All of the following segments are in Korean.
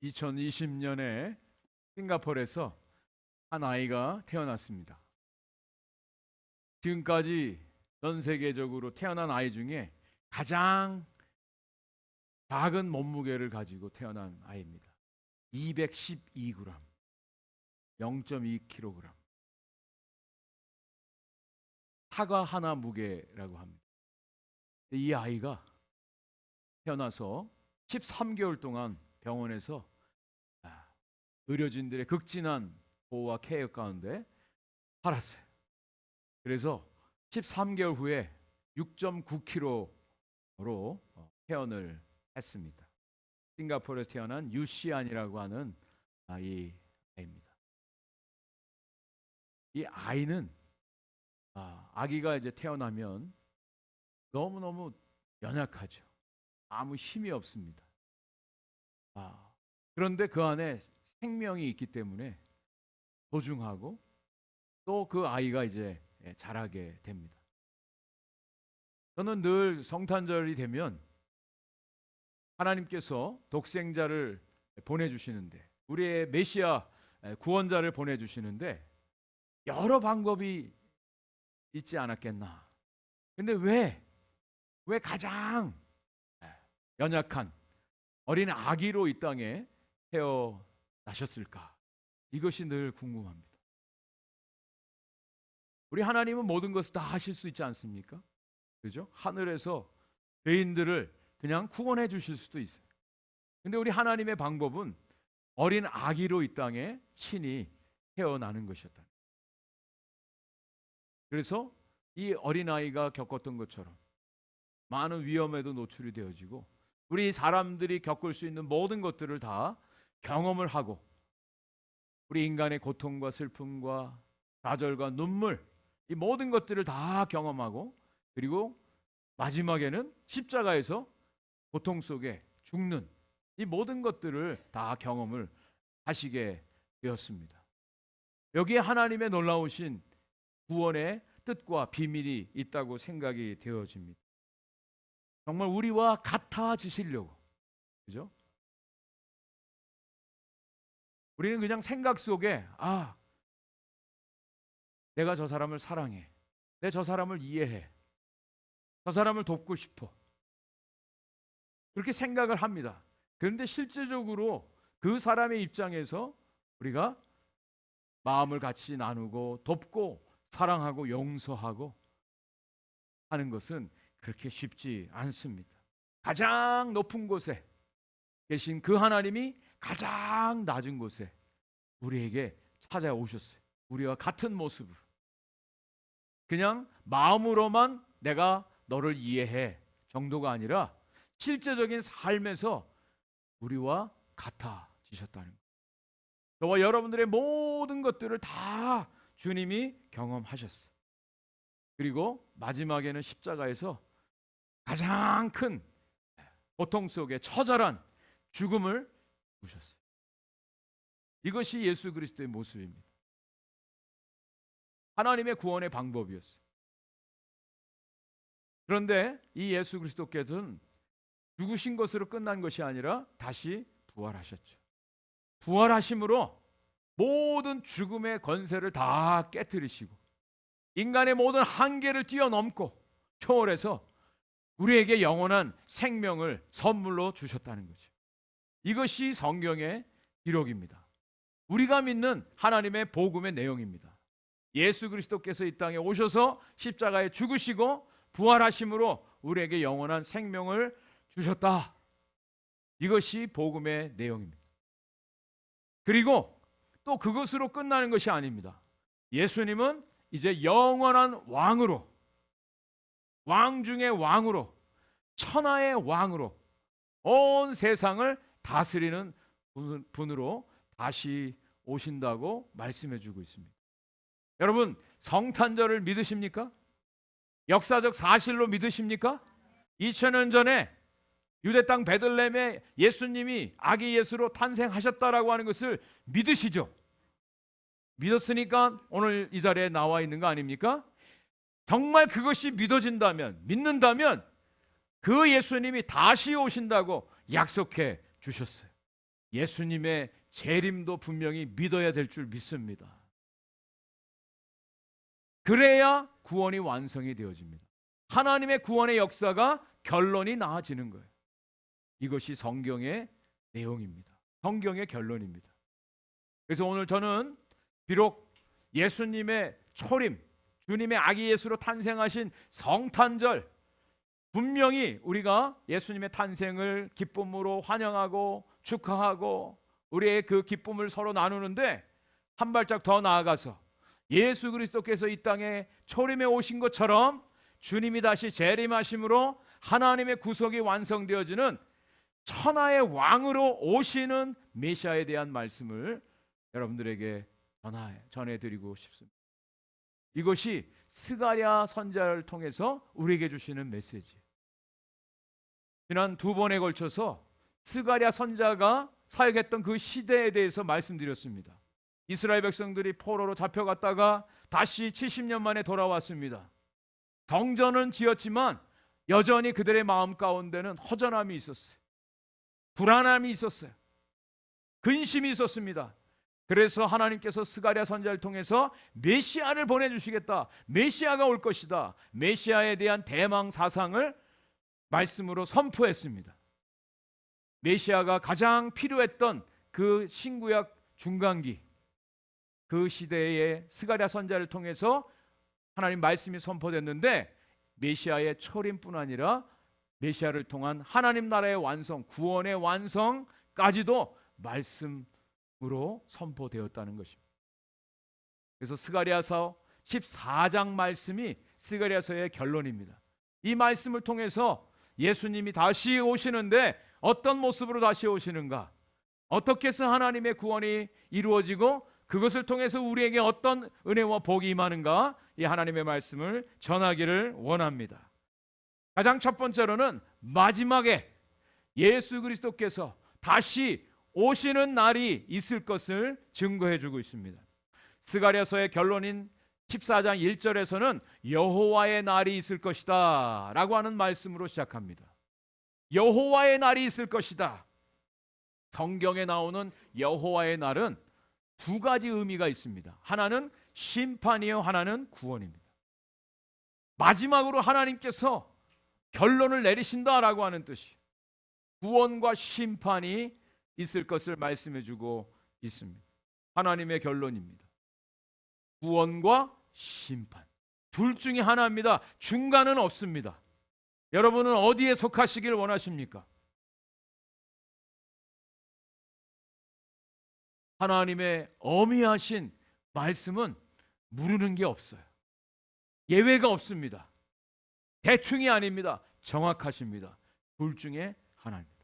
2020년에 싱가포르에서 한 아이가 태어났습니다. 지금까지 전 세계적으로 태어난 아이 중에 가장 작은 몸무게를 가지고 태어난 아이입니다. 212g, 0.2kg. 사과 하나 무게라고 합니다. 이 아이가 태어나서 13개월 동안 병원에서 의료진들의 극진한 보호와 케어 가운데 살았어요. 그래서 13개월 후에 6.9kg로 퇴원을 했습니다. 싱가포르에서 태어난 유시안이라고 하는 이 아이입니다. 이 아이는 아기가 이제 태어나면 너무너무 연약하죠. 아무 힘이 없습니다. 그런데 그 안에 생명이 있기 때문에 소중하고 또 그 아이가 이제 자라게 됩니다. 저는 늘 성탄절이 되면 하나님께서 독생자를 보내주시는데, 우리의 메시아 구원자를 보내주시는데 여러 방법이 있지 않았겠나. 근데 왜 가장 연약한 어린 아기로 이 땅에 태어나셨을까? 이것이 늘 궁금합니다. 우리 하나님은 모든 것을 다 하실 수 있지 않습니까? 그죠? 하늘에서 죄인들을 그냥 구원해 주실 수도 있어요. 근데 우리 하나님의 방법은 어린 아기로 이 땅에 친히 태어나는 것이었다. 그래서 이 어린아이가 겪었던 것처럼 많은 위험에도 노출이 되어지고 우리 사람들이 겪을 수 있는 모든 것들을 다 경험을 하고 우리 인간의 고통과 슬픔과 좌절과 눈물, 이 모든 것들을 다 경험하고 그리고 마지막에는 십자가에서 고통 속에 죽는 이 모든 것들을 다 경험을 하시게 되었습니다. 여기에 하나님의 놀라우신 구원의 뜻과 비밀이 있다고 생각이 되어집니다. 정말 우리와 같아지시려고, 그죠? 우리는 그냥 생각 속에 내가 저 사람을 사랑해, 내 저 사람을 이해해, 저 사람을 돕고 싶어, 그렇게 생각을 합니다. 그런데 실제적으로 그 사람의 입장에서 우리가 마음을 같이 나누고 돕고 사랑하고 용서하고 하는 것은 그렇게 쉽지 않습니다. 가장 높은 곳에 계신 그 하나님이 가장 낮은 곳에 우리에게 찾아오셨어요. 우리와 같은 모습으로. 그냥 마음으로만 내가 너를 이해해 정도가 아니라 실제적인 삶에서 우리와 같아지셨다는 거예요. 저와 여러분들의 모든 것들을 다 주님이 경험하셨어요. 그리고 마지막에는 십자가에서 가장 큰 고통 속에 처절한 죽음을 주셨어요. 이것이 예수 그리스도의 모습입니다. 하나님의 구원의 방법이었어요. 그런데 이 예수 그리스도께서는 죽으신 것으로 끝난 것이 아니라 다시 부활하셨죠. 부활하심으로 모든 죽음의 권세를 다 깨뜨리시고 인간의 모든 한계를 뛰어넘고 초월해서 우리에게 영원한 생명을 선물로 주셨다는 거죠. 이것이 성경의 기록입니다. 우리가 믿는 하나님의 복음의 내용입니다. 예수 그리스도께서 이 땅에 오셔서 십자가에 죽으시고 부활하심으로 우리에게 영원한 생명을 주셨다. 이것이 복음의 내용입니다. 그리고 또 그것으로 끝나는 것이 아닙니다. 예수님은 이제 영원한 왕으로, 왕 중의 왕으로, 천하의 왕으로 온 세상을 다스리는 분으로 다시 오신다고 말씀해 주고 있습니다. 여러분, 성탄절을 믿으십니까? 역사적 사실로 믿으십니까? 2000년 전에 유대 땅 베들레헴에 예수님이 아기 예수로 탄생하셨다라고 하는 것을 믿으시죠? 믿었으니까 오늘 이 자리에 나와 있는 거 아닙니까? 정말 그것이 믿어진다면, 믿는다면 그 예수님이 다시 오신다고 약속해 주셨어요. 예수님의 재림도 분명히 믿어야 될 줄 믿습니다. 그래야 구원이 완성이 되어집니다. 하나님의 구원의 역사가 결론이 나아지는 거예요. 이것이 성경의 내용입니다. 성경의 결론입니다. 그래서 오늘 저는 비록 예수님의 초림, 주님의 아기 예수로 탄생하신 성탄절, 분명히 우리가 예수님의 탄생을 기쁨으로 환영하고 축하하고 우리의 그 기쁨을 서로 나누는데, 한 발짝 더 나아가서 예수 그리스도께서 이 땅에 초림에 오신 것처럼 주님이 다시 재림하심으로 하나님의 구속이 완성되어지는 천하의 왕으로 오시는 메시아에 대한 말씀을 여러분들에게 전해드리고 싶습니다. 이것이 스가랴 선지자를 통해서 우리에게 주시는 메시지. 지난 2번에 걸쳐서 스가랴 선지자가 사역했던 그 시대에 대해서 말씀드렸습니다. 이스라엘 백성들이 포로로 잡혀갔다가 다시 70년 만에 돌아왔습니다. 성전은 지었지만 여전히 그들의 마음 가운데는 허전함이 있었어요. 불안함이 있었어요. 근심이 있었습니다. 그래서 하나님께서 스가랴 선지자를 통해서 메시아를 보내주시겠다, 메시아가 올 것이다, 메시아에 대한 대망 사상을 말씀으로 선포했습니다. 메시아가 가장 필요했던 그 신구약 중간기, 그 시대의 스가랴 선지자를 통해서 하나님 말씀이 선포됐는데, 메시아의 초림뿐 아니라 메시아를 통한 하나님 나라의 완성, 구원의 완성까지도 말씀으로 선포되었다는 것입니다. 그래서 스가랴서 14장 말씀이 스가랴서의 결론입니다. 이 말씀을 통해서 예수님이 다시 오시는데 어떤 모습으로 다시 오시는가, 어떻게 해서 하나님의 구원이 이루어지고 그것을 통해서 우리에게 어떤 은혜와 복이 임하는가, 이 하나님의 말씀을 전하기를 원합니다. 가장 첫 번째로는 마지막에 예수 그리스도께서 다시 오시는 날이 있을 것을 증거해 주고 있습니다. 스가랴서의 결론인 14장 1절에서는 여호와의 날이 있을 것이다 라고 하는 말씀으로 시작합니다. 여호와의 날이 있을 것이다. 성경에 나오는 여호와의 날은 두 가지 의미가 있습니다. 하나는 심판이요, 하나는 구원입니다. 마지막으로 하나님께서 결론을 내리신다라고 하는 뜻이, 구원과 심판이 있을 것을 말씀해 주고 있습니다. 하나님의 결론입니다. 구원과 심판, 둘 중에 하나입니다. 중간은 없습니다. 여러분은 어디에 속하시길 원하십니까? 하나님의 어미하신 말씀은 무르는 게 없어요. 예외가 없습니다. 대충이 아닙니다. 정확하십니다. 둘 중에 하나입니다.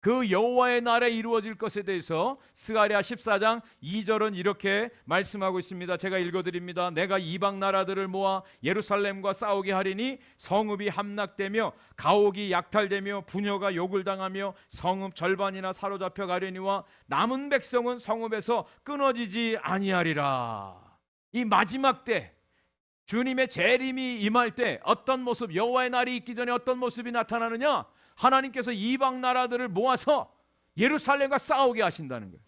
그 여호와의 날에 이루어질 것에 대해서 스가랴 14장 2절은 이렇게 말씀하고 있습니다. 제가 읽어드립니다. 내가 이방 나라들을 모아 예루살렘과 싸우게 하리니 성읍이 함락되며 가옥이 약탈되며 부녀가 욕을 당하며 성읍 절반이나 사로잡혀 가려니와 남은 백성은 성읍에서 끊어지지 아니하리라. 이 마지막 때 주님의 재림이 임할 때 어떤 모습, 여호와의 날이 있기 전에 어떤 모습이 나타나느냐? 하나님께서 이방 나라들을 모아서 예루살렘과 싸우게 하신다는 거예요.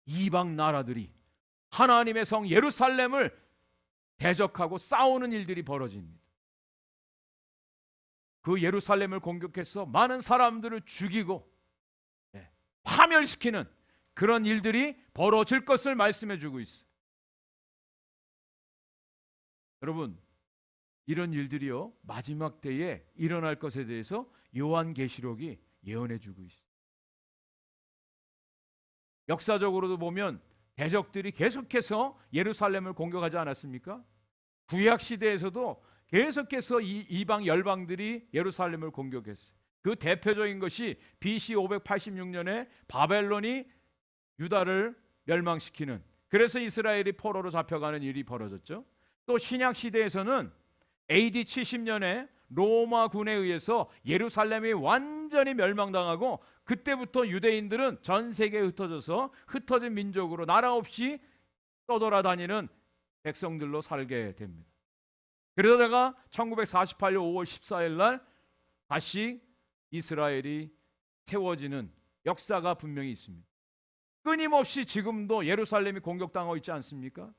이방 나라들이 하나님의 성 예루살렘을 대적하고 싸우는 일들이 벌어집니다. 그 예루살렘을 공격해서 많은 사람들을 죽이고 파멸시키는 그런 일들이 벌어질 것을 말씀해 주고 있어요. 여러분, 이런 일들이요, 마지막 때에 일어날 것에 대해서 요한계시록이 예언해 주고 있어요. 역사적으로도 보면 대적들이 계속해서 예루살렘을 공격하지 않았습니까? 구약 시대에서도 계속해서 이방 열방들이 예루살렘을 공격했어요. 그 대표적인 것이 BC 586년에 바벨론이 유다를 멸망시키는, 그래서 이스라엘이 포로로 잡혀가는 일이 벌어졌죠. 또 신약 시대에서는 AD 70년에 로마군에 의해서 예루살렘이 완전히 멸망당하고, 그때부터 유대인들은 전 세계에 흩어져서 흩어진 민족으로 나라 없이 떠돌아다니는 백성들로 살게 됩니다. 그러다가 1948년 5월 14일 날 다시 이스라엘이 세워지는 역사가 분명히 있습니다. 끊임없이 지금도 예루살렘이 공격당하고 있지 않습니까?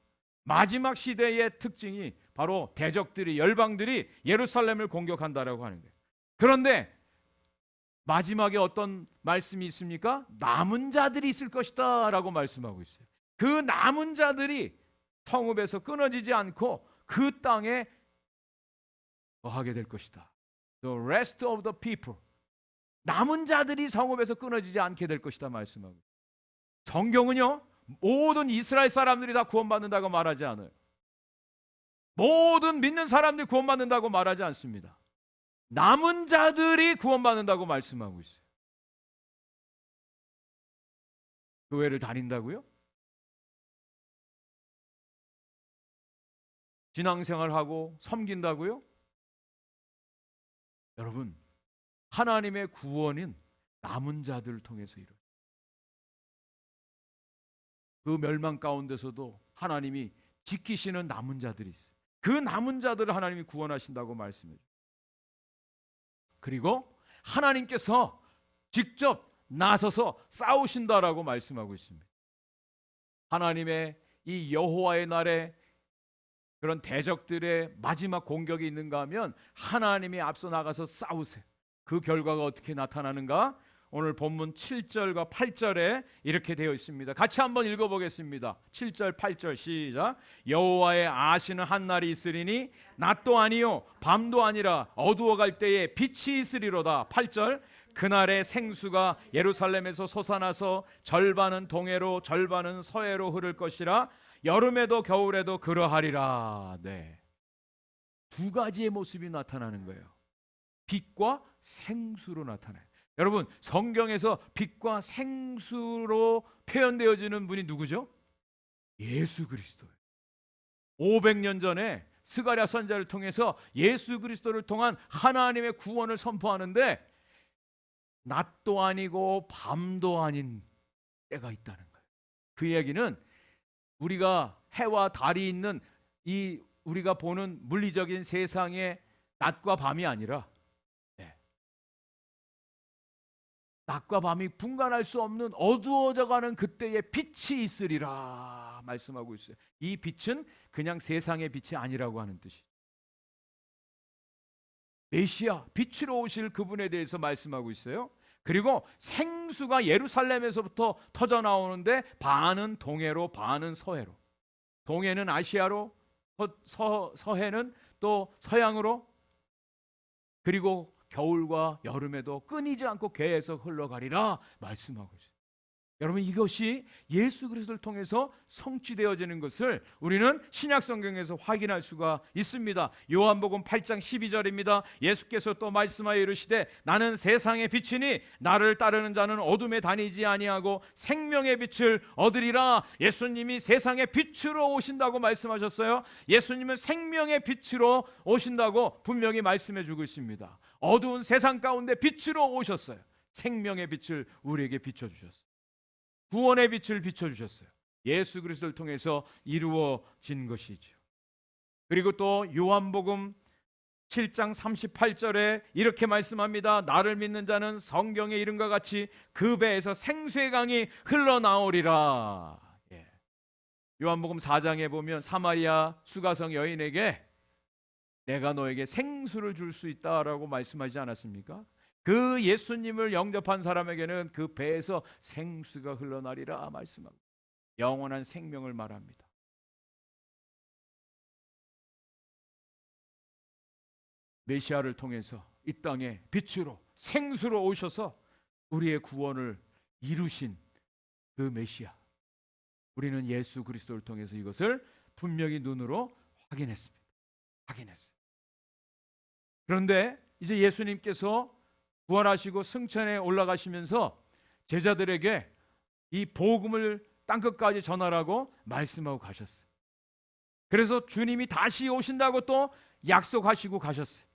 마지막 시대의 특징이 바로 대적들이, 열방들이 예루살렘을 공격한다라고 하는 거예요. 그런데 마지막에 어떤 말씀이 있습니까? 남은 자들이 있을 것이다 라고 말씀하고 있어요. 그 남은 자들이 성읍에서 끊어지지 않고 그 땅에 거하게 될 것이다. The rest of the people, 남은 자들이 성읍에서 끊어지지 않게 될 것이다 말씀하고 있어요. 성경은요, 모든 이스라엘 사람들이 다 구원받는다고 말하지 않아요. 모든 믿는 사람들이 구원받는다고 말하지 않습니다. 남은 자들이 구원받는다고 말씀하고 있어요. 교회를 다닌다고요? 신앙생활하고 섬긴다고요? 여러분, 하나님의 구원은 남은 자들을 통해서 이루어져요. 그 멸망 가운데서도 하나님이 지키시는 남은 자들이 있어요. 그 남은 자들을 하나님이 구원하신다고 말씀해요. 그리고 하나님께서 직접 나서서 싸우신다라고 말씀하고 있습니다. 하나님의 이 여호와의 날에 그런 대적들의 마지막 공격이 있는가 하면 하나님이 앞서 나가서 싸우세요. 그 결과가 어떻게 나타나는가? 오늘 본문 7절과 8절에 이렇게 되어 있습니다. 같이 한번 읽어보겠습니다. 7절 8절 시작. 여호와의 아시는 한 날이 있으리니 낮도 아니요 밤도 아니라 어두워갈 때에 빛이 있으리로다. 8절. 그날에 생수가 예루살렘에서 솟아나서 절반은 동해로 절반은 서해로 흐를 것이라. 여름에도 겨울에도 그러하리라. 네, 두 가지의 모습이 나타나는 거예요. 빛과 생수로 나타나요. 여러분, 성경에서 빛과 생수로 표현되어지는 분이 누구죠? 예수 그리스도예요. 500년 전에 스가랴 선지자를 통해서 예수 그리스도를 통한 하나님의 구원을 선포하는데 낮도 아니고 밤도 아닌 때가 있다는 거예요. 그 이야기는 우리가 해와 달이 있는 이 우리가 보는 물리적인 세상의 낮과 밤이 아니라 낮과 밤이 분간할 수 없는 어두워져가는 그때의 빛이 있으리라 말씀하고 있어요. 이 빛은 그냥 세상의 빛이 아니라고 하는 뜻이죠. 메시아, 빛으로 오실 그분에 대해서 말씀하고 있어요. 그리고 생수가 예루살렘에서부터 터져 나오는데 반은 동해로 반은 서해로, 동해는 아시아로, 서해는 또 서양으로, 그리고 겨울과 여름에도 끊이지 않고 계속 흘러가리라 말씀하고 있어요. 여러분, 이것이 예수 그리스도를 통해서 성취되어지는 것을 우리는 신약 성경에서 확인할 수가 있습니다. 요한복음 8장 12절입니다. 예수께서 또 말씀하여 이르시되 나는 세상의 빛이니 나를 따르는 자는 어둠에 다니지 아니하고 생명의 빛을 얻으리라. 예수님이 세상의 빛으로 오신다고 말씀하셨어요. 예수님은 생명의 빛으로 오신다고 분명히 말씀해 주고 있습니다. 어두운 세상 가운데 빛으로 오셨어요. 생명의 빛을 우리에게 비춰주셨어요. 구원의 빛을 비춰주셨어요. 예수 그리스도를 통해서 이루어진 것이죠. 그리고 또 요한복음 7장 38절에 이렇게 말씀합니다. 나를 믿는 자는 성경에 이른과 같이 그 배에서 생수의 강이 흘러나오리라. 요한복음 4장에 보면 사마리아 수가성 여인에게 내가 너에게 생수를 줄 수 있다라고 말씀하지 않았습니까? 그 예수님을 영접한 사람에게는 그 배에서 생수가 흘러나리라 말씀하고 영원한 생명을 말합니다. 메시아를 통해서 이 땅에 빛으로 생수로 오셔서 우리의 구원을 이루신 그 메시아, 우리는 예수 그리스도를 통해서 이것을 분명히 눈으로 확인했습니다. 확인했어요. 그런데 이제 예수님께서 부활하시고 승천에 올라가시면서 제자들에게 이 복음을 땅끝까지 전하라고 말씀하고 가셨어요. 그래서 주님이 다시 오신다고 또 약속하시고 가셨어요.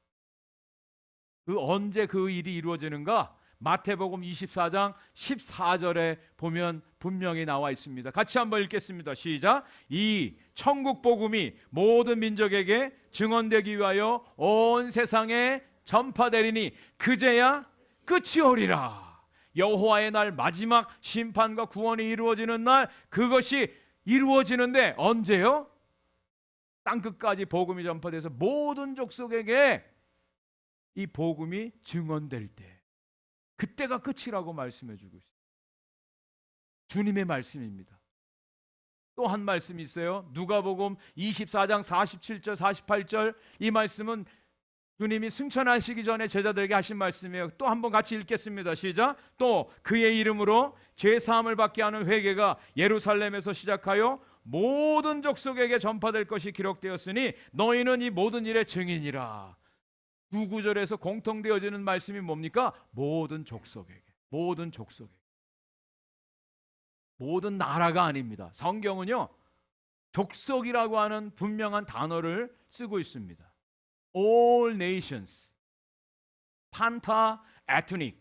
언제 그 일이 이루어지는가? 마태복음 24장 14절에 보면 분명히 나와 있습니다. 같이 한번 읽겠습니다. 시작. 이 천국 복음이 모든 민족에게 증언되기 위하여 온 세상에 전파되리니 그제야 끝이 오리라. 여호와의 날, 마지막 심판과 구원이 이루어지는 날, 그것이 이루어지는데 언제요? 땅끝까지 복음이 전파돼서 모든 족속에게 이 복음이 증언될 때, 그때가 끝이라고 말씀해 주고 있습니다. 주님의 말씀입니다. 또 한 말씀이 있어요. 누가복음 24장 47절 48절. 이 말씀은 주님이 승천하시기 전에 제자들에게 하신 말씀이에요. 또 한번 같이 읽겠습니다. 시작. 또 그의 이름으로 죄 사함을 받게 하는 회개가 예루살렘에서 시작하여 모든 족속에게 전파될 것이 기록되었으니 너희는 이 모든 일의 증인이라. 두 구절에서 공통되어지는 말씀이 뭡니까? 모든 족속에게, 모든 족속에게, 모든 나라가 아닙니다. 성경은요, 족속이라고 하는 분명한 단어를 쓰고 있습니다. All nations, 판타, 에트닉,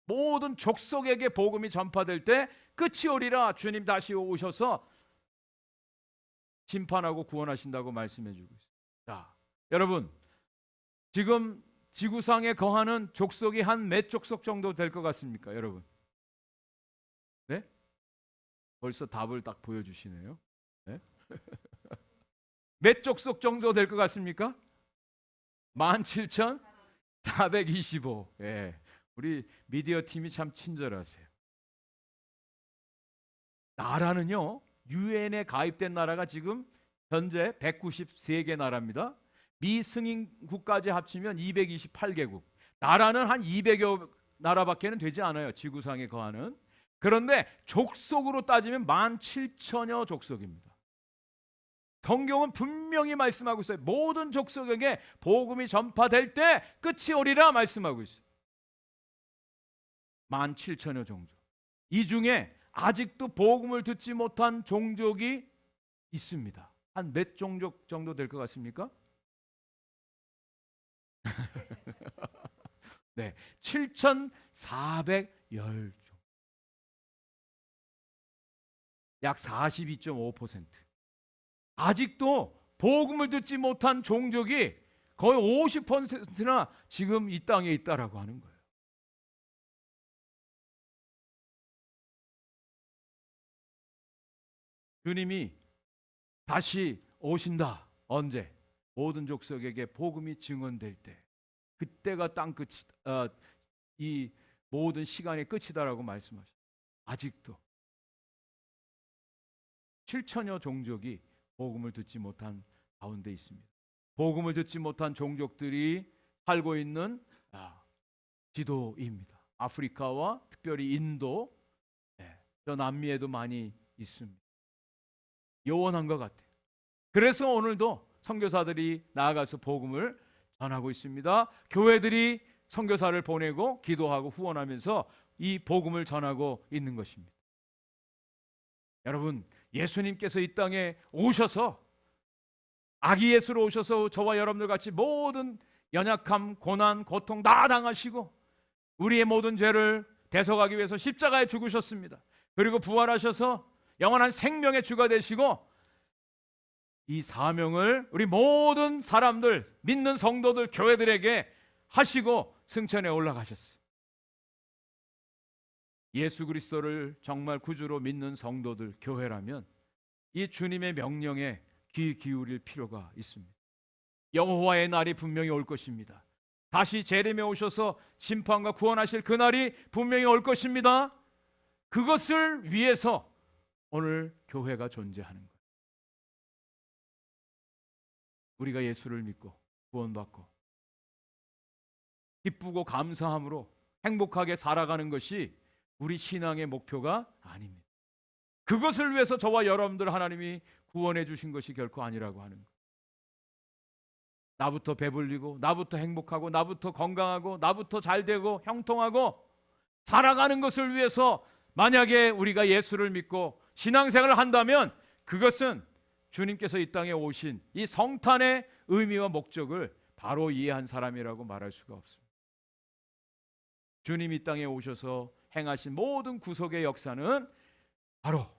모든 족속에게 복음이 전파될 때 끝이 오리라. 주님 다시 오셔서 심판하고 구원하신다고 말씀해 주고 있습니다. 자, 여러분, 지금 지구상에 거하는 족속이 한 몇 족속 정도 될 것 같습니까, 여러분? 네? 벌써 답을 딱 보여주시네요. 네? 몇 족속 정도 될 것 같습니까? 17,425. 예, 우리 미디어 팀이 참 친절하세요. 나라는요, 유엔에 가입된 나라가 지금 현재 193개 나라입니다. 미승인국까지 합치면 228개국. 나라는 한 200여 나라밖에는 되지 않아요, 지구상에 거하는. 그런데 족속으로 따지면 17,000여 족속입니다. 성경은 분명히 말씀하고 있어요. 모든 족속에게 복음이 전파될 때 끝이 오리라 말씀하고 있어요. 17,000여 종족. 이 중에 아직도 복음을 듣지 못한 종족이 있습니다. 한 몇 종족 정도 될 것 같습니까? 네, 7,410종. 약 42.5%. 아직도 복음을 듣지 못한 종족이 거의 50%나 지금 이 땅에 있다라고 하는 거예요. 주님이 다시 오신다. 언제? 모든 족속에게 복음이 증언될 때, 그때가 땅 끝이, 이 모든 시간의 끝이다라고 말씀하셨어요. 아직도 7천여 종족이 복음을 듣지 못한 가운데 있습니다. 복음을 듣지 못한 종족들이 살고 있는 지도입니다. 아프리카와 특별히 인도, 저 남미에도 많이 있습니다. 요원한 것 같아요. 그래서 오늘도 선교사들이 나아가서 복음을 전하고 있습니다. 교회들이 선교사를 보내고 기도하고 후원하면서 이 복음을 전하고 있는 것입니다. 여러분, 예수님께서 이 땅에 오셔서 아기 예수로 오셔서 저와 여러분들 같이 모든 연약함, 고난, 고통 다 당하시고 우리의 모든 죄를 대속하기 위해서 십자가에 죽으셨습니다. 그리고 부활하셔서 영원한 생명의 주가 되시고 이 사명을 우리 모든 사람들, 믿는 성도들, 교회들에게 하시고 승천에 올라가셨어요. 예수 그리스도를 정말 구주로 믿는 성도들, 교회라면 이 주님의 명령에 귀 기울일 필요가 있습니다. 여호와의 날이 분명히 올 것입니다. 다시 재림에 오셔서 심판과 구원하실 그날이 분명히 올 것입니다. 그것을 위해서 오늘 교회가 존재하는 거예요. 우리가 예수를 믿고 구원받고 기쁘고 감사함으로 행복하게 살아가는 것이 우리 신앙의 목표가 아닙니다. 그것을 위해서 저와 여러분들 하나님이 구원해 주신 것이 결코 아니라고 하는 거예요. 나부터 배불리고 나부터 행복하고 나부터 건강하고 나부터 잘되고 형통하고 살아가는 것을 위해서 만약에 우리가 예수를 믿고 신앙생활을 한다면 그것은 주님께서 이 땅에 오신 이 성탄의 의미와 목적을 바로 이해한 사람이라고 말할 수가 없습니다. 주님이 이 땅에 오셔서 행하신 모든 구속의 역사는 바로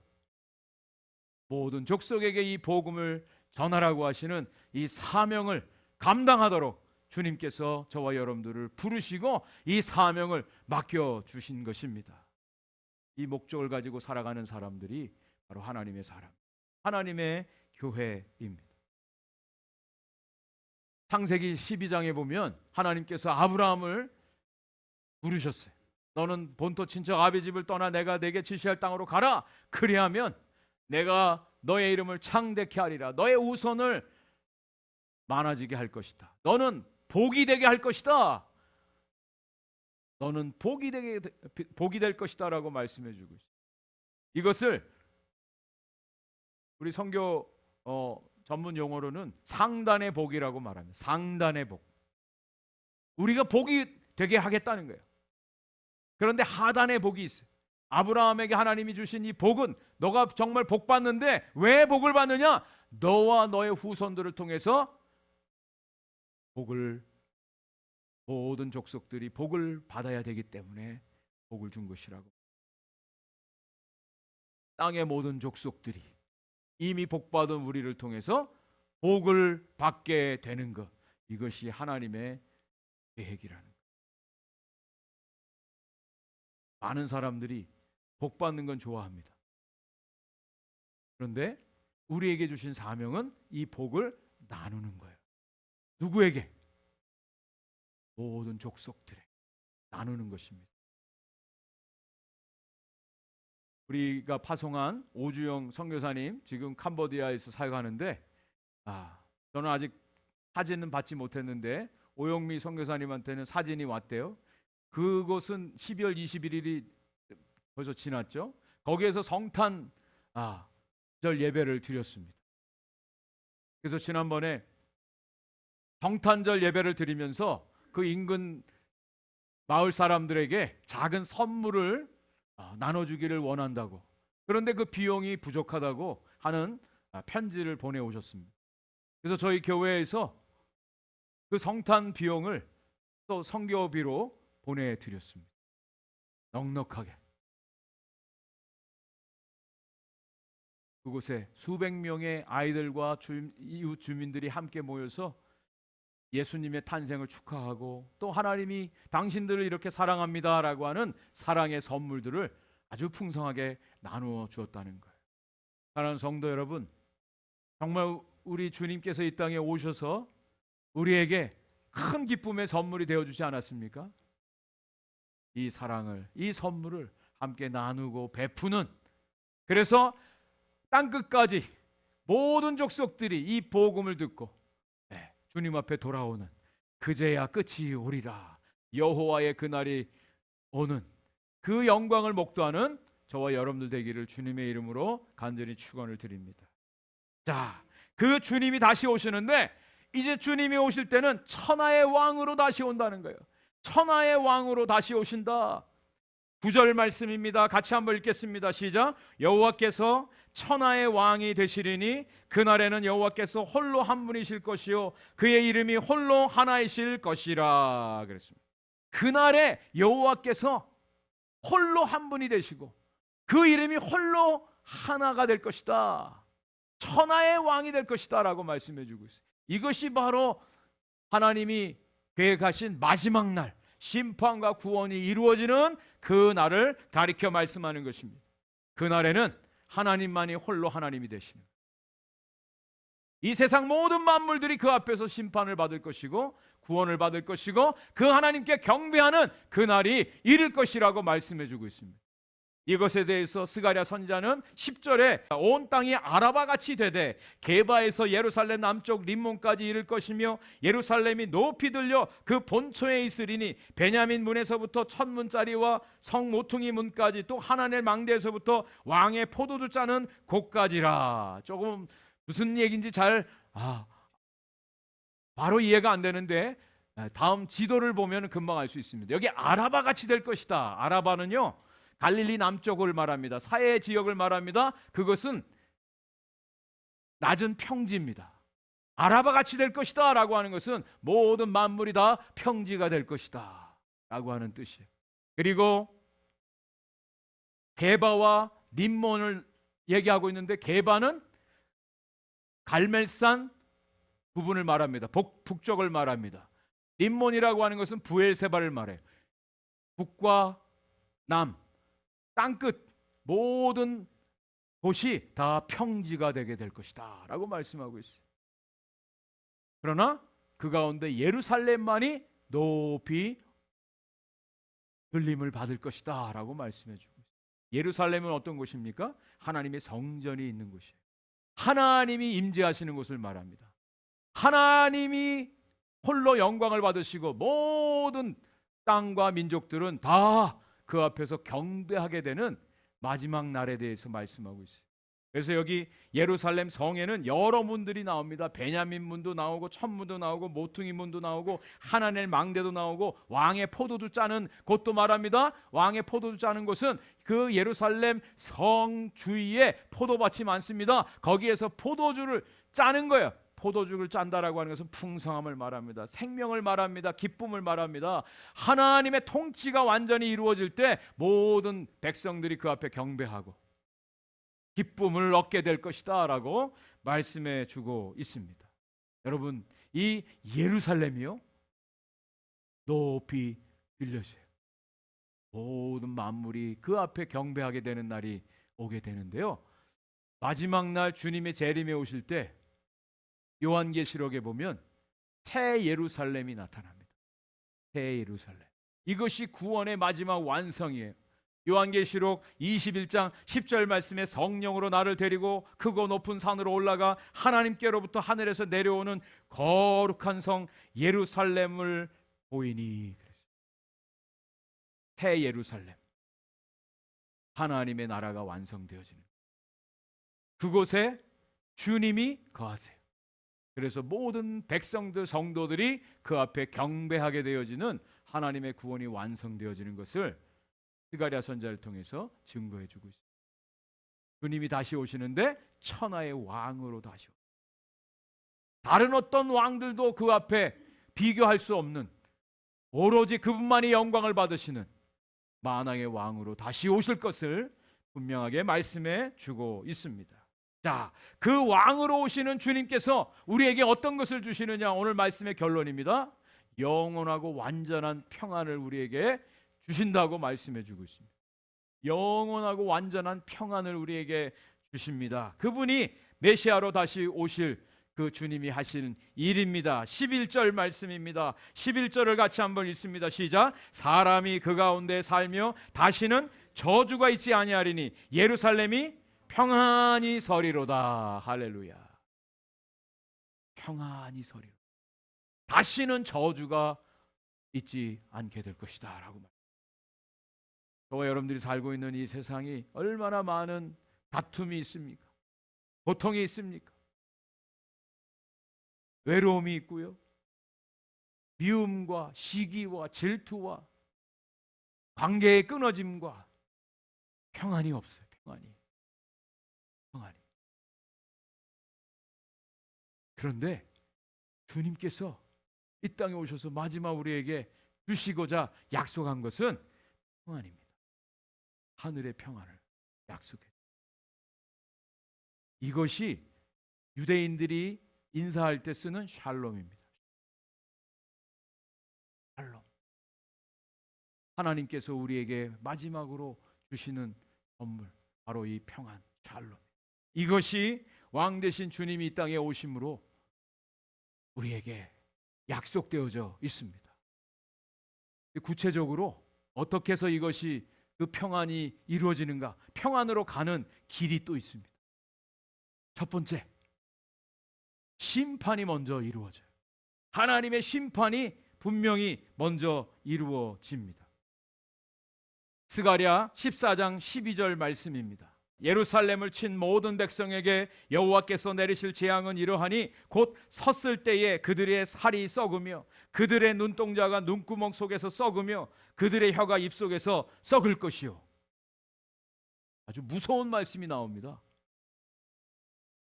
모든 족속에게 이 복음을 전하라고 하시는 이 사명을 감당하도록 주님께서 저와 여러분들을 부르시고 이 사명을 맡겨주신 것입니다. 이 목적을 가지고 살아가는 사람들이 바로 하나님의 사람, 하나님의 교회입니다. 창세기 12장에 보면 하나님께서 아브라함을 부르셨어요. 너는 본토 친척 아비 집을 떠나 내가 내게 지시할 땅으로 가라. 그리하면 내가 너의 이름을 창대케 하리라. 너의 후손을 많아지게 할 것이다. 너는 복이 되게 할 것이다. 너는 복이 될 것이다 라고 말씀해 주고 있어요. 이것을 우리 선교 전문 용어로는 상단의 복이라고 말합니다. 상단의 복. 우리가 복이 되게 하겠다는 거예요. 그런데 하단의 복이 있어요. 아브라함에게 하나님이 주신 이 복은 너가 정말 복 받는데 왜 복을 받느냐? 너와 너의 후손들을 통해서 복을, 모든 족속들이 복을 받아야 되기 때문에 복을 준 것이라고. 땅의 모든 족속들이 이미 복 받은 우리를 통해서 복을 받게 되는 것, 이것이 하나님의 계획이라는 것. 많은 사람들이 복 받는 건 좋아합니다. 그런데 우리에게 주신 사명은 이 복을 나누는 거예요. 누구에게? 모든 족속들에게 나누는 것입니다. 우리가 파송한 오주영 선교사님 지금 캄보디아에서 사역하는데 저는 아직 사진은 받지 못했는데 오영미 선교사님한테는 사진이 왔대요. 그곳은 12월 21일이 벌써 지났죠. 거기에서 성탄 절 예배를 드렸습니다. 그래서 지난번에 성탄절 예배를 드리면서 그 인근 마을 사람들에게 작은 선물을 나눠주기를 원한다고, 그런데 그 비용이 부족하다고 하는 편지를 보내오셨습니다. 그래서 저희 교회에서 그 성탄 비용을 또 선교비로 보내드렸습니다. 넉넉하게. 그곳에 수백 명의 아이들과 이웃 주민들이 함께 모여서 예수님의 탄생을 축하하고 또 하나님이 당신들을 이렇게 사랑합니다라고 하는 사랑의 선물들을 아주 풍성하게 나누어 주었다는 거예요. 사랑하는 성도 여러분, 정말 우리 주님께서 이 땅에 오셔서 우리에게 큰 기쁨의 선물이 되어주지 않았습니까? 이 사랑을, 이 선물을 함께 나누고 베푸는, 그래서 땅끝까지 모든 족속들이 이 복음을 듣고 주님 앞에 돌아오는, 그제야 끝이 오리라, 여호와의 그날이 오는 그 영광을 목도하는 저와 여러분들 되기를 주님의 이름으로 간절히 축원을 드립니다. 자, 그 주님이 다시 오시는데 이제 주님이 오실 때는 천하의 왕으로 다시 온다는 거예요. 천하의 왕으로 다시 오신다. 9절 말씀입니다. 같이 한번 읽겠습니다. 시작. 여호와께서 천하의 왕이 되시리니 그날에는 여호와께서 홀로 한 분이실 것이요 그의 이름이 홀로 하나이실 것이라 그랬습니다. 그날에 여호와께서 홀로 한 분이 되시고 그 이름이 홀로 하나가 될 것이다. 천하의 왕이 될 것이다 라고 말씀해 주고 있어요. 이것이 바로 하나님이 계획하신 마지막 날, 심판과 구원이 이루어지는 그 날을 가리켜 말씀하는 것입니다. 그날에는 하나님만이 홀로 하나님이 되시는, 이 세상 모든 만물들이 그 앞에서 심판을 받을 것이고 구원을 받을 것이고 그 하나님께 경배하는 그 날이 이를 것이라고 말씀해 주고 있습니다. 이것에 대해서 스가랴 선지자는 10절에 온 땅이 아라바같이 되되 게바에서 예루살렘 남쪽 림몬까지 이를 것이며 예루살렘이 높이 들려 그 본초에 있으리니 베냐민 문에서부터 천문짜리와 성 모퉁이 문까지 또 하나넬 망대에서부터 왕의 포도주 짜는 곳까지라. 조금 무슨 얘기인지 잘 바로 이해가 안 되는데 다음 지도를 보면 금방 알 수 있습니다. 여기 아라바같이 될 것이다. 아라바는요 갈릴리 남쪽을 말합니다. 사해 지역을 말합니다. 그것은 낮은 평지입니다. 아라바같이 될 것이다 라고 하는 것은 모든 만물이 다 평지가 될 것이다 라고 하는 뜻이에요. 그리고 게바와 림몬을 얘기하고 있는데 게바는 갈멜산 부분을 말합니다. 북쪽을 말합니다. 림몬이라고 하는 것은 부엘세바를 말해요. 북과 남, 땅끝 모든 곳이 다 평지가 되게 될 것이다 라고 말씀하고 있어요. 그러나 그 가운데 예루살렘만이 높이 들림을 받을 것이다 라고 말씀해 주고 있어요. 예루살렘은 어떤 곳입니까? 하나님의 성전이 있는 곳이에요. 하나님이 임재하시는 곳을 말합니다. 하나님이 홀로 영광을 받으시고 모든 땅과 민족들은 다 그 앞에서 경배하게 되는 마지막 날에 대해서 말씀하고 있어요. 그래서 여기 예루살렘 성에는 여러 문들이 나옵니다. 베냐민 문도 나오고 천문도 나오고 모퉁이 문도 나오고 하나넬 망대도 나오고 왕의 포도주 짜는 곳도 말합니다. 왕의 포도주 짜는 곳은 그 예루살렘 성 주위에 포도밭이 많습니다. 거기에서 포도주를 짜는 거예요. 포도주를 짠다라고 하는 것은 풍성함을 말합니다. 생명을 말합니다. 기쁨을 말합니다. 하나님의 통치가 완전히 이루어질 때 모든 백성들이 그 앞에 경배하고 기쁨을 얻게 될 것이다 라고 말씀해 주고 있습니다. 여러분, 이 예루살렘이요 높이 들려져요. 모든 만물이 그 앞에 경배하게 되는 날이 오게 되는데요, 마지막 날 주님의 재림에 오실 때 요한계시록에 보면 새 예루살렘이 나타납니다. 새 예루살렘, 이것이 구원의 마지막 완성이에요. 요한계시록 21장 10절 말씀에 성령으로 나를 데리고 크고 높은 산으로 올라가 하나님께로부터 하늘에서 내려오는 거룩한 성 예루살렘을 보이니, 새 예루살렘, 하나님의 나라가 완성되어지는 그곳에 주님이 거하세요. 그래서 모든 백성들, 성도들이 그 앞에 경배하게 되어지는 하나님의 구원이 완성되어지는 것을 스가랴 선지자를 통해서 증거해 주고 있습니다. 주님이 다시 오시는데 천하의 왕으로 다시 오십니다. 다른 어떤 왕들도 그 앞에 비교할 수 없는, 오로지 그분만이 영광을 받으시는 만왕의 왕으로 다시 오실 것을 분명하게 말씀해 주고 있습니다. 자, 그 왕으로 오시는 주님께서 우리에게 어떤 것을 주시느냐, 오늘 말씀의 결론입니다. 영원하고 완전한 평안을 우리에게 주신다고 말씀해 주고 있습니다. 영원하고 완전한 평안을 우리에게 주십니다. 그분이 메시아로 다시 오실 그 주님이 하시는 일입니다. 11절 말씀입니다. 11절을 같이 한번 읽습니다. 시작. 사람이 그 가운데 살며 다시는 저주가 있지 아니하리니 예루살렘이 평안히 서리로다. 할렐루야. 평안히 서리로다. 다시는 저주가 있지 않게 될 것이다 라고 말합니다. 저와 여러분들이 살고 있는 이 세상이 얼마나 많은 다툼이 있습니까? 고통이 있습니까? 외로움이 있고요, 미움과 시기와 질투와 관계의 끊어짐과 평안이 없어요. 평안이. 그런데 주님께서 이 땅에 오셔서 마지막 우리에게 주시고자 약속한 것은 평안입니다. 하늘의 평안을 약속해. 이것이 유대인들이 인사할 때 쓰는 샬롬입니다. 샬롬. 하나님께서 우리에게 마지막으로 주시는 선물, 바로 이 평안, 샬롬. 이것이 왕 되신 주님이 이 땅에 오심으로 우리에게 약속되어져 있습니다. 구체적으로 어떻게 해서 이것이 그 평안이 이루어지는가? 평안으로 가는 길이 또 있습니다. 첫 번째, 심판이 먼저 이루어져요. 하나님의 심판이 분명히 먼저 이루어집니다. 스가랴 14장 12절 말씀입니다. 예루살렘을 친 모든 백성에게 여호와께서 내리실 재앙은 이러하니 곧 섰을 때에 그들의 살이 썩으며 그들의 눈동자가 눈구멍 속에서 썩으며 그들의 혀가 입속에서 썩을 것이요. 아주 무서운 말씀이 나옵니다.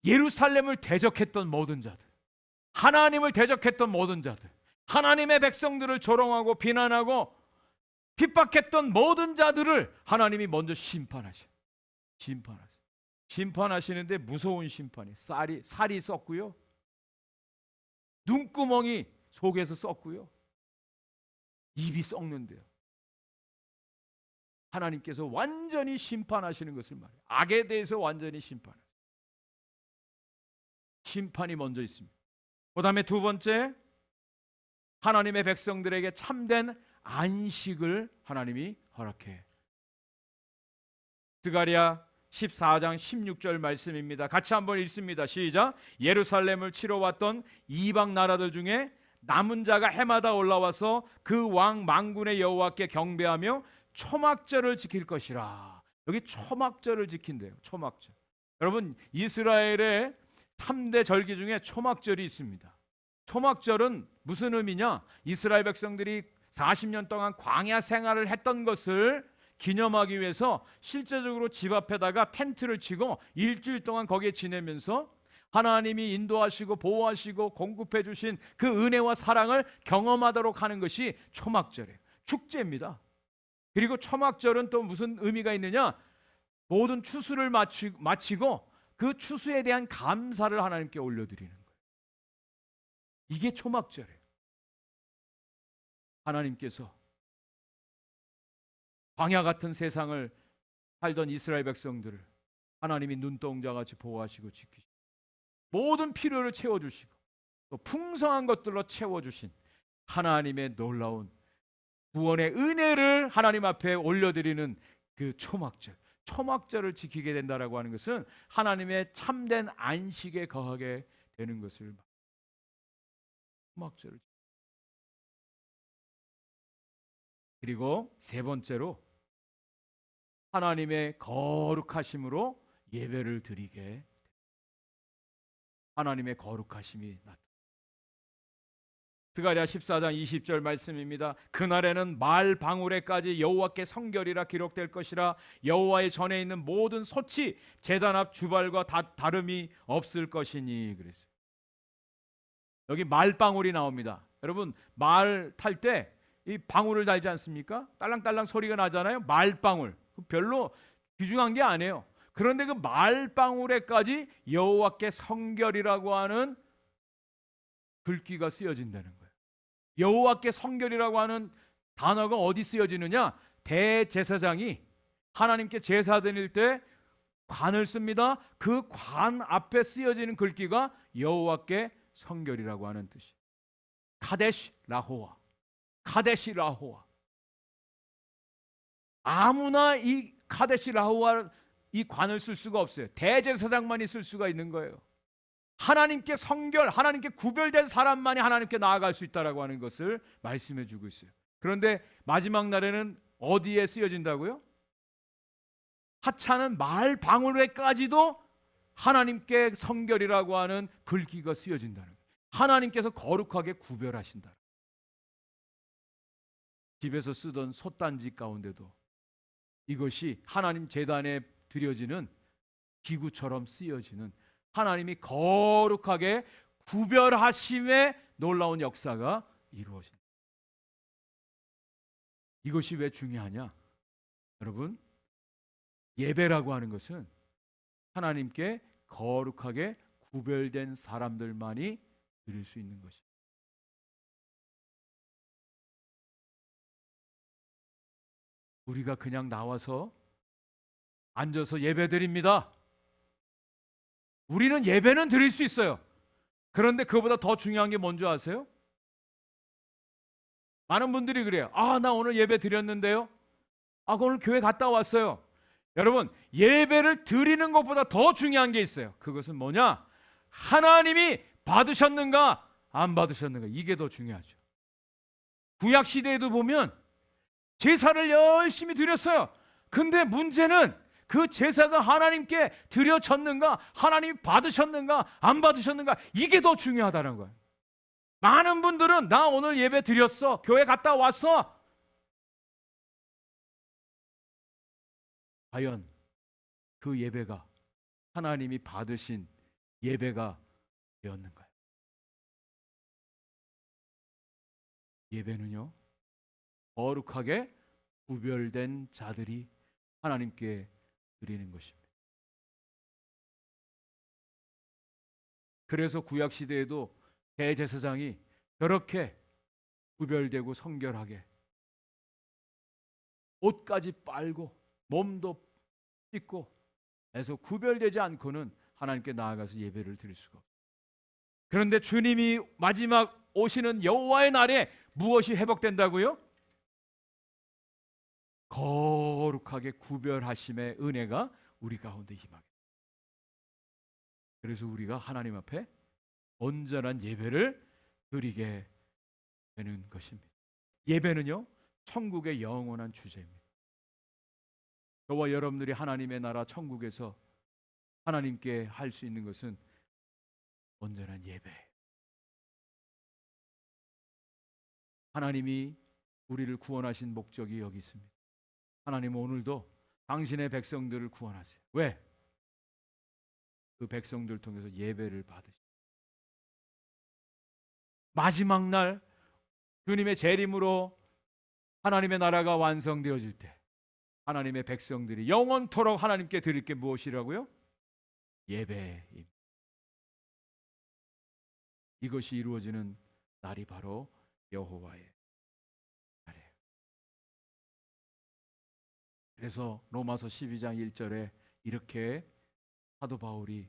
예루살렘을 대적했던 모든 자들, 하나님을 대적했던 모든 자들, 하나님의 백성들을 조롱하고 비난하고 핍박했던 모든 자들을 하나님이 먼저 심판하시는데 무서운 심판이, 살이 썩고요, 눈구멍이 속에서 썩고요, 입이 썩는데요. 하나님께서 완전히 심판하시는 것을 말해요. 악에 대해서 완전히 심판이 먼저 있습니다. 그 다음에 두 번째, 하나님의 백성들에게 참된 안식을 하나님이 허락해. 스가랴 14장 16절 말씀입니다. 같이 한번 읽습니다. 시작. 예루살렘을 치러 왔던 이방 나라들 중에 남은 자가 해마다 올라와서 그 왕 만군의 여호와께 경배하며 초막절을 지킬 것이라. 여기 초막절을 지킨대요. 초막절. 여러분, 이스라엘의 3대 절기 중에 초막절이 있습니다. 초막절은 무슨 의미냐? 이스라엘 백성들이 40년 동안 광야 생활을 했던 것을 기념하기 위해서 실제적으로 집 앞에다가 텐트를 치고 일주일 동안 거기에 지내면서 하나님이 인도하시고 보호하시고 공급해 주신 그 은혜와 사랑을 경험하도록 하는 것이 초막절이에요. 축제입니다. 그리고 초막절은 또 무슨 의미가 있느냐? 모든 추수를 마치고 그 추수에 대한 감사를 하나님께 올려드리는 거예요. 이게 초막절이에요. 하나님께서 광야 같은 세상을 살던 이스라엘 백성들을 하나님이 눈동자같이 보호하시고 지키시고 모든 필요를 채워주시고 또 풍성한 것들로 채워주신 하나님의 놀라운 구원의 은혜를 하나님 앞에 올려드리는 그 초막절을 지키게 된다라고 하는 것은 하나님의 참된 안식에 거하게 되는 것을 초막절을. 그리고 세 번째로 하나님의 거룩하심으로 예배를 드리게. 하나님의 거룩하심이 나타납니다. 스가랴 14장 20절 말씀입니다. 그날에는 말 방울에까지 여호와께 성결이라 기록될 것이라. 여호와의 전에 있는 모든 소치 제단 앞 주발과 다름이 없을 것이니. 그랬어요. 여기 말방울이 나옵니다. 여러분, 말 탈 때 이 방울을 달지 않습니까? 딸랑딸랑 소리가 나잖아요. 말방울. 별로 귀중한 게 아니에요. 그런데 그 말방울에까지 여호와께 성결이라고 하는 글귀가 쓰여진다는 거예요. 여호와께 성결이라고 하는 단어가 어디 쓰여지느냐? 대제사장이 하나님께 제사 드릴 때 관을 씁니다. 그 관 앞에 쓰여지는 글귀가 여호와께 성결이라고 하는 뜻이. 카데시 라호와. 아무나 이 카데시 라호와 이 관을 쓸 수가 없어요. 대제사장만이 쓸 수가 있는 거예요. 하나님께 성결, 하나님께 구별된 사람만이 하나님께 나아갈 수 있다라고 하는 것을 말씀해 주고 있어요. 그런데 마지막 날에는 어디에 쓰여진다고요? 하찮은 말 방울에까지도 하나님께 성결이라고 하는 글귀가 쓰여진다는 거예요. 하나님께서 거룩하게 구별하신다. 집에서 쓰던 솥단지 가운데도 이것이 하나님 제단에 드려지는 기구처럼 쓰여지는 하나님이 거룩하게 구별하심의 놀라운 역사가 이루어진다. 이것이 왜 중요하냐? 여러분, 예배라고 하는 것은 하나님께 거룩하게 구별된 사람들만이 드릴 수 있는 것입니다. 우리가 그냥 나와서 앉아서 예배드립니다. 우리는 예배는 드릴 수 있어요. 그런데 그보다 더 중요한 게 뭔지 아세요? 많은 분들이 그래요. 나 오늘 예배 드렸는데요. 오늘 교회 갔다 왔어요. 여러분, 예배를 드리는 것보다 더 중요한 게 있어요. 그것은 뭐냐? 하나님이 받으셨는가 안 받으셨는가, 이게 더 중요하죠. 구약 시대에도 보면 제사를 열심히 드렸어요. 근데 문제는 그 제사가 하나님께 드려졌는가, 하나님이 받으셨는가 안 받으셨는가, 이게 더 중요하다는 거예요. 많은 분들은 나 오늘 예배 드렸어, 교회 갔다 왔어. 과연 그 예배가 하나님이 받으신 예배가 되었는가요? 예배는요, 거룩하게 구별된 자들이 하나님께 드리는 것입니다. 그래서 구약 시대에도 대제사장이 저렇게 구별되고 성결하게 옷까지 빨고 몸도 씻고 해서 구별되지 않고는 하나님께 나아가서 예배를 드릴 수가 없어요. 그런데 주님이 마지막 오시는 여호와의 날에 무엇이 회복된다고요? 거룩하게 구별하심의 은혜가 우리 가운데 임하게. 그래서 우리가 하나님 앞에 온전한 예배를 드리게 되는 것입니다. 예배는요, 천국의 영원한 주제입니다. 저와 여러분들이 하나님의 나라 천국에서 하나님께 할 수 있는 것은 온전한 예배. 하나님이 우리를 구원하신 목적이 여기 있습니다. 하나님은 오늘도 당신의 백성들을 구원하세요. 왜? 그 백성들 통해서 예배를 받으시고 마지막 날 주님의 재림으로 하나님의 나라가 완성되어질 때 하나님의 백성들이 영원토록 하나님께 드릴 게 무엇이라고요? 예배입니다. 이것이 이루어지는 날이 바로 여호와의 날이에요. 그래서 로마서 12장 1절에 이렇게 사도 바울이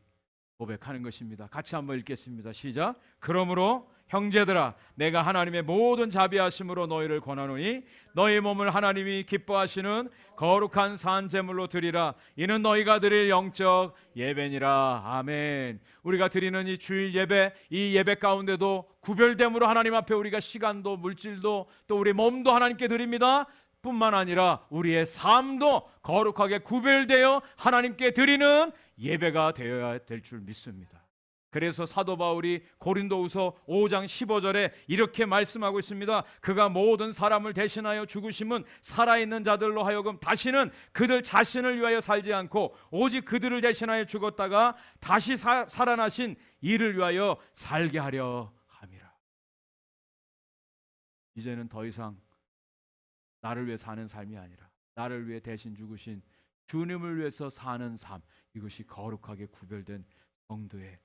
고백하는 것입니다. 같이 한번 읽겠습니다. 시작. 그러므로 형제들아, 내가 하나님의 모든 자비하심으로 너희를 권하노니 너희 몸을 하나님이 기뻐하시는 거룩한 산 제물로 드리라. 이는 너희가 드릴 영적 예배니라. 아멘. 우리가 드리는 이 주일 예배, 이 예배 가운데도 구별됨으로 하나님 앞에 우리가 시간도 물질도 또 우리 몸도 하나님께 드립니다. 뿐만 아니라 우리의 삶도 거룩하게 구별되어 하나님께 드리는 예배가 되어야 될 줄 믿습니다. 그래서 사도 바울이 고린도후서 5장 15절에 이렇게 말씀하고 있습니다. 그가 모든 사람을 대신하여 죽으심은 살아있는 자들로 하여금 다시는 그들 자신을 위하여 살지 않고 오직 그들을 대신하여 죽었다가 다시 살아나신 이를 위하여 살게 하려 함이라. 이제는 더 이상 나를 위해 사는 삶이 아니라 나를 위해 대신 죽으신 주님을 위해서 사는 삶, 이것이 거룩하게 구별된 성도의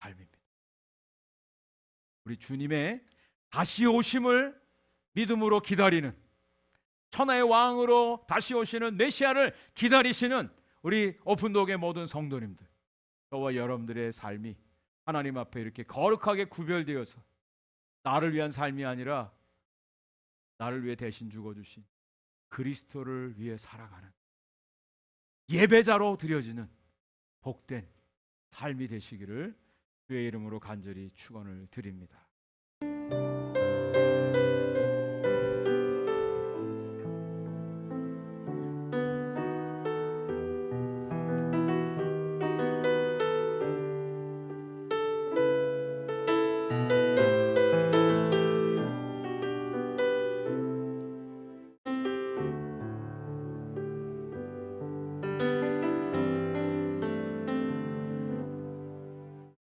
삶입니다. 우리 주님의 다시 오심을 믿음으로 기다리는, 천하의 왕으로 다시 오시는 메시아를 기다리시는 우리 오픈독의 모든 성도님들, 저와 여러분들의 삶이 하나님 앞에 이렇게 거룩하게 구별되어서 나를 위한 삶이 아니라 나를 위해 대신 죽어주신 그리스도를 위해 살아가는 예배자로 드려지는 복된 삶이 되시기를 주의 이름으로 간절히 축원을 드립니다.